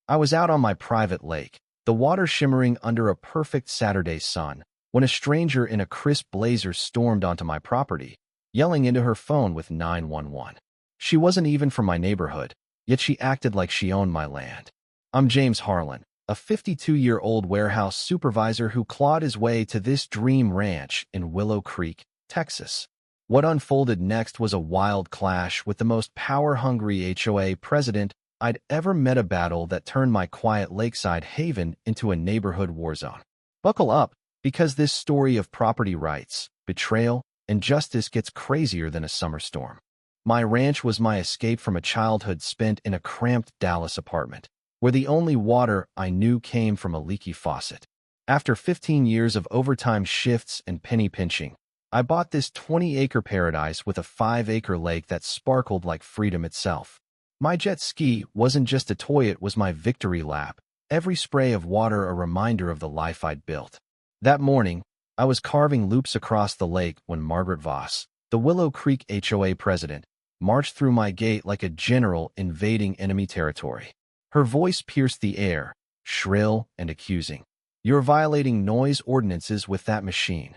I was out on my private lake, the water shimmering under a perfect Saturday sun, when a stranger in a crisp blazer stormed onto my property, yelling into her phone with 911. She wasn't even from my neighborhood, yet she acted like she owned my land. I'm James Harlan, a 52-year-old warehouse supervisor who clawed his way to this dream ranch in Willow Creek, Texas. What unfolded next was a wild clash with the most power-hungry HOA president I'd ever met, a battle that turned my quiet lakeside haven into a neighborhood war zone. Buckle up, because this story of property rights, betrayal, and justice gets crazier than a summer storm. My ranch was my escape from a childhood spent in a cramped Dallas apartment, where the only water I knew came from a leaky faucet. After 15 years of overtime shifts and penny pinching, I bought this 20-acre paradise with a 5-acre lake that sparkled like freedom itself. My jet ski wasn't just a toy, it was my victory lap, every spray of water a reminder of the life I'd built. That morning, I was carving loops across the lake when Margaret Voss, the Willow Creek HOA president, marched through my gate like a general invading enemy territory. Her voice pierced the air, shrill and accusing. "You're violating noise ordinances with that machine."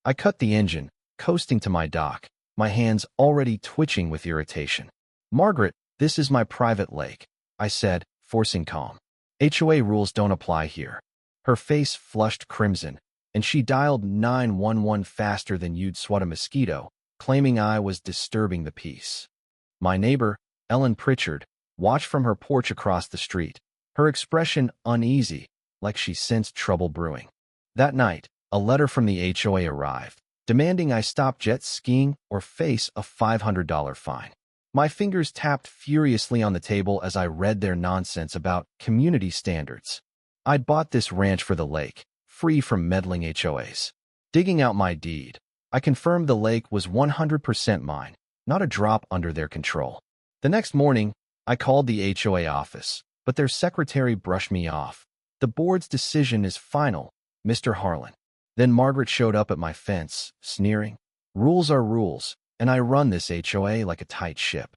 I cut the engine, coasting to my dock, my hands already twitching with irritation. "Margaret, this is my private lake," I said, forcing calm. "HOA rules don't apply here." Her face flushed crimson, and she dialed 911 faster than you'd swat a mosquito, claiming I was disturbing the peace. My neighbor, Ellen Pritchard, watched from her porch across the street, her expression uneasy, like she sensed trouble brewing. That night, a letter from the HOA arrived, demanding I stop jet skiing or face a $500 fine. My fingers tapped furiously on the table as I read their nonsense about community standards. I'd bought this ranch for the lake, free from meddling HOAs. Digging out my deed, I confirmed the lake was 100% mine, not a drop under their control. The next morning, I called the HOA office, but their secretary brushed me off. "The board's decision is final, Mr. Harlan." Then Margaret showed up at my fence, sneering. "Rules are rules, and I run this HOA like a tight ship."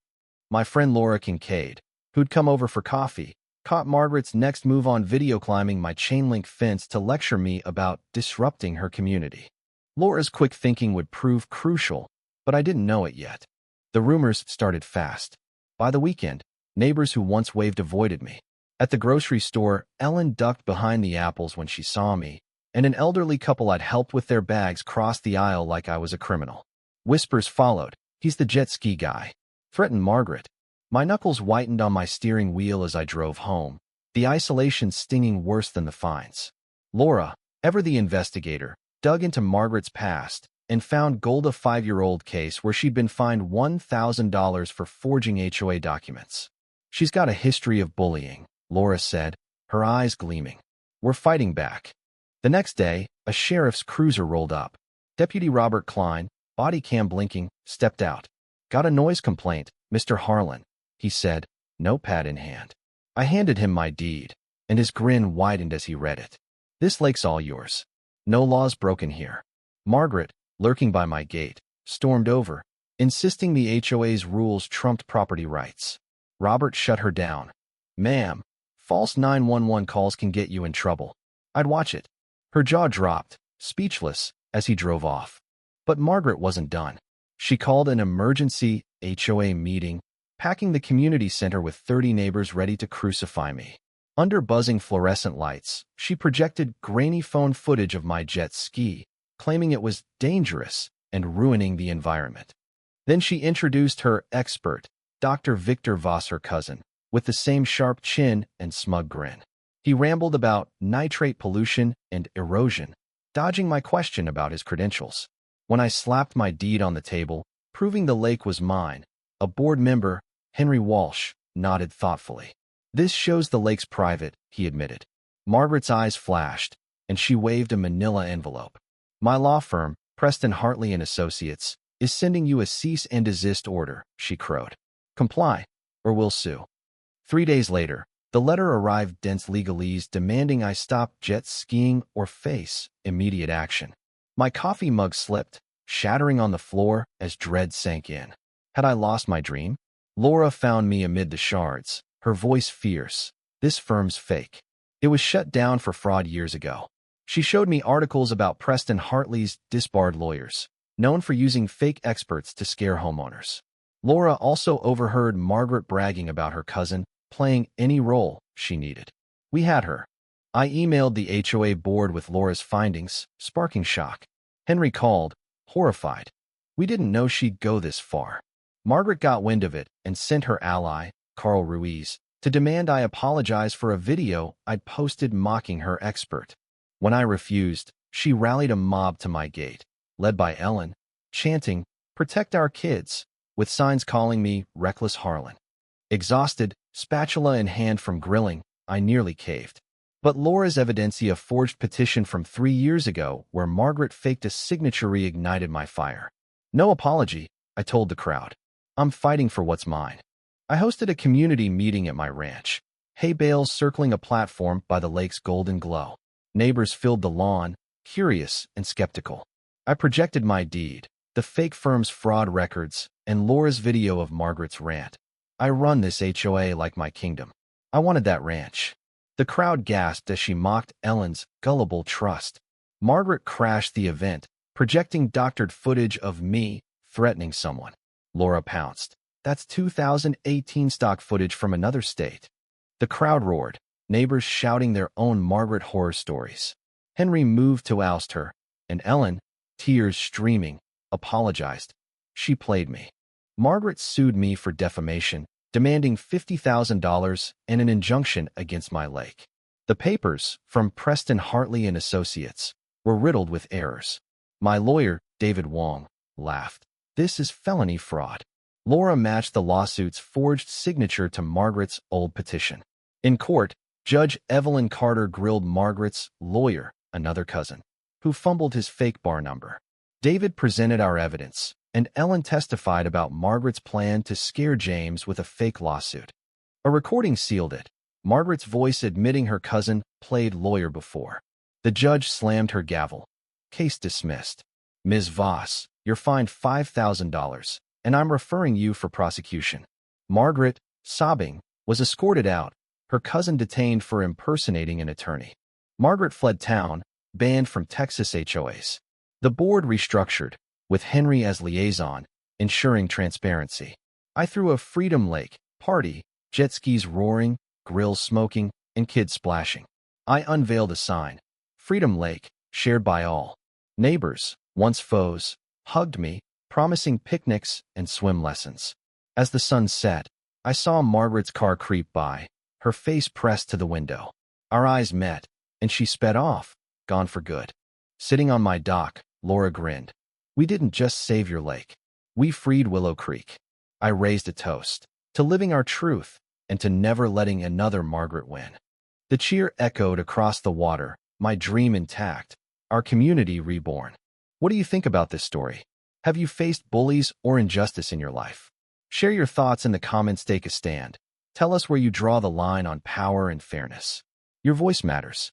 My friend Laura Kincaid, who'd come over for coffee, caught Margaret's next move on video, climbing my chain-link fence to lecture me about disrupting her community. Laura's quick thinking would prove crucial, but I didn't know it yet. The rumors started fast. By the weekend, neighbors who once waved avoided me. At the grocery store, Ellen ducked behind the apples when she saw me, and an elderly couple I'd helped with their bags crossed the aisle like I was a criminal. Whispers followed. "He's the jet ski guy," threatened Margaret. My knuckles whitened on my steering wheel as I drove home, the isolation stinging worse than the fines. Laura, ever the investigator, dug into Margaret's past and found gold, a 5-year-old case where she'd been fined $1,000 for forging HOA documents. "She's got a history of bullying," Laura said, her eyes gleaming. "We're fighting back." The next day, a sheriff's cruiser rolled up. Deputy Robert Klein, body cam blinking, stepped out. "Got a noise complaint, Mr. Harlan," he said, notepad in hand. I handed him my deed, and his grin widened as he read it. "This lake's all yours. No laws broken here." Margaret, lurking by my gate, stormed over, insisting the HOA's rules trumped property rights. Robert shut her down. "Ma'am, false 911 calls can get you in trouble." I'd watch it. Her jaw dropped, speechless, as he drove off. But Margaret wasn't done. She called an emergency HOA meeting, packing the community center with 30 neighbors ready to crucify me. Under buzzing fluorescent lights, she projected grainy phone footage of my jet ski, claiming it was dangerous and ruining the environment. Then she introduced her expert, Dr. Victor Voss, her cousin, with the same sharp chin and smug grin. He rambled about nitrate pollution and erosion, dodging my question about his credentials. When I slapped my deed on the table, proving the lake was mine, a board member, Henry Walsh, nodded thoughtfully. "This shows the lake's private," he admitted. Margaret's eyes flashed, and she waved a manila envelope. "My law firm, Preston Hartley and Associates, is sending you a cease and desist order," she crowed. "Comply, or we'll sue." 3 days later, the letter arrived, dense legalese demanding I stop jet skiing or face immediate action. My coffee mug slipped, shattering on the floor as dread sank in. Had I lost my dream? Laura found me amid the shards, her voice fierce. This firm's fake. It was shut down for fraud years ago. She showed me articles about Preston Hartley's disbarred lawyers, known for using fake experts to scare homeowners. Laura also overheard Margaret bragging about her cousin playing any role she needed. We had her. I emailed the HOA board with Laura's findings, sparking shock. Henry called, horrified. We didn't know she'd go this far. Margaret got wind of it and sent her ally, Carl Ruiz, to demand I apologize for a video I'd posted mocking her expert. When I refused, she rallied a mob to my gate, led by Ellen, chanting, "Protect our kids," with signs calling me reckless Harlan. Exhausted, spatula in hand from grilling, I nearly caved. But Laura's evidencia forged petition from 3 years ago where Margaret faked a signature reignited my fire. No apology, I told the crowd. I'm fighting for what's mine. I hosted a community meeting at my ranch. Hay bales circling a platform by the lake's golden glow. Neighbors filled the lawn, curious and skeptical. I projected my deed, the fake firm's fraud records, and Laura's video of Margaret's rant. I run this HOA like my kingdom. I wanted that ranch. The crowd gasped as she mocked Ellen's gullible trust. Margaret crashed the event, projecting doctored footage of me threatening someone. Laura pounced. That's 2018 stock footage from another state. The crowd roared, neighbors shouting their own Margaret horror stories. Henry moved to oust her, and Ellen, tears streaming, apologized. She played me. Margaret sued me for defamation, demanding $50,000 and an injunction against my lake. The papers, from Preston Hartley and Associates, were riddled with errors. My lawyer, David Wong, laughed. This is felony fraud. Laura matched the lawsuit's forged signature to Margaret's old petition. In court, Judge Evelyn Carter grilled Margaret's lawyer, another cousin, who fumbled his fake bar number. David presented our evidence, and Ellen testified about Margaret's plan to scare James with a fake lawsuit. A recording sealed it, Margaret's voice admitting her cousin played lawyer before. The judge slammed her gavel. Case dismissed. Ms. Voss, you're fined $5,000, and I'm referring you for prosecution. Margaret, sobbing, was escorted out, her cousin detained for impersonating an attorney. Margaret fled town, banned from Texas HOAs. The board restructured, with Henry as liaison, ensuring transparency. I threw a Freedom Lake party, jet skis roaring, grills smoking, and kids splashing. I unveiled a sign, Freedom Lake, shared by all. Neighbors, once foes, hugged me, promising picnics and swim lessons. As the sun set, I saw Margaret's car creep by, her face pressed to the window. Our eyes met, and she sped off, gone for good. Sitting on my dock, Laura grinned. We didn't just save your lake. We freed Willow Creek. I raised a toast to living our truth and to never letting another Margaret win. The cheer echoed across the water, my dream intact, our community reborn. What do you think about this story? Have you faced bullies or injustice in your life? Share your thoughts in the comments. Take a stand. Tell us where you draw the line on power and fairness. Your voice matters.